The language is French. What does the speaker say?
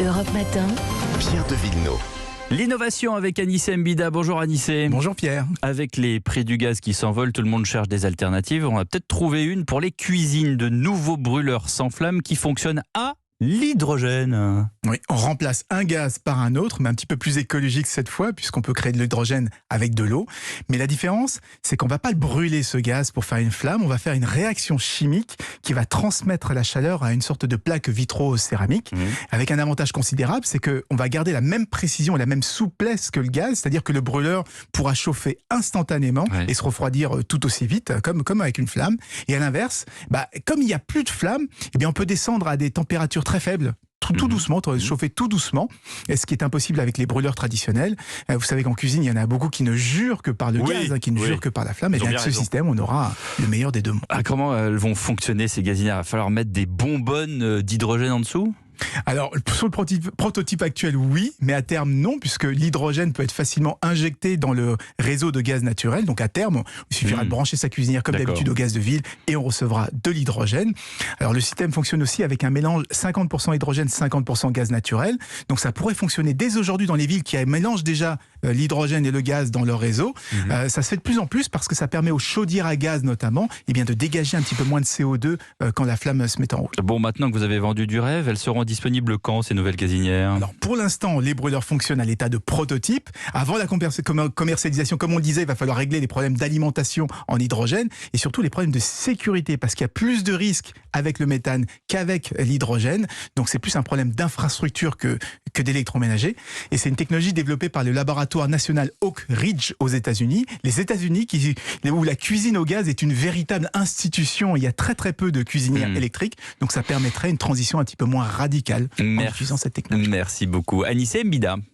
Europe Matin. Pierre de Villeneuve. L'innovation avec Anissé Mbida. Bonjour Anissé. Bonjour Pierre. Avec les prix du gaz qui s'envolent, tout le monde cherche des alternatives. On va peut-être trouver une pour les cuisines, de nouveaux brûleurs sans flamme qui fonctionnent à l'hydrogène. Oui, on remplace un gaz par un autre, mais un petit peu plus écologique cette fois, puisqu'on peut créer de l'hydrogène avec de l'eau. Mais la différence, c'est qu'on ne va pas le brûler ce gaz pour faire une flamme, on va faire une réaction chimique qui va transmettre la chaleur à une sorte de plaque vitro-céramique, avec un avantage considérable, c'est qu'on va garder la même précision et la même souplesse que le gaz, c'est-à-dire que le brûleur pourra chauffer instantanément et se refroidir tout aussi vite, comme avec une flamme. Et à l'inverse, comme il n'y a plus de flamme, eh bien on peut descendre à des températures très faibles, tout doucement, chauffer tout doucement, et ce qui est impossible avec les brûleurs traditionnels. Vous savez qu'en cuisine, il y en a beaucoup qui ne jurent que par le gaz, qui ne jurent que par la flamme. Et bien avec ce système, on aura le meilleur des deux mondes. Comment elles vont fonctionner ces gazinières? Il va falloir mettre des bonbonnes d'hydrogène en dessous? Alors, sur le prototype actuel, oui, mais à terme, non, puisque l'hydrogène peut être facilement injecté dans le réseau de gaz naturel. Donc, à terme, il suffira de brancher sa cuisinière comme d'habitude au gaz de ville et on recevra de l'hydrogène. Alors, le système fonctionne aussi avec un mélange 50% hydrogène, 50% gaz naturel. Donc, ça pourrait fonctionner dès aujourd'hui dans les villes qui mélangent déjà l'hydrogène et le gaz dans leur réseau. Ça se fait de plus en plus parce que ça permet aux chaudières à gaz, notamment, de dégager un petit peu moins de CO2 quand la flamme se met en route. Bon, maintenant que vous avez vendu du rêve, elles seront disponibles quand, ces nouvelles gazinières? Alors pour l'instant, les brûleurs fonctionnent à l'état de prototype. Avant la commercialisation, comme on le disait, il va falloir régler les problèmes d'alimentation en hydrogène et surtout les problèmes de sécurité, parce qu'il y a plus de risques avec le méthane qu'avec l'hydrogène. Donc c'est plus un problème d'infrastructure que d'électroménager. Et c'est une technologie développée par le laboratoire national Oak Ridge aux États-Unis. Les États-Unis, où la cuisine au gaz est une véritable institution. Il y a très très peu de cuisinières électriques. Donc ça permettrait une transition un petit peu moins radicale en utilisant cette technologie. Merci beaucoup. Anissé Mbida.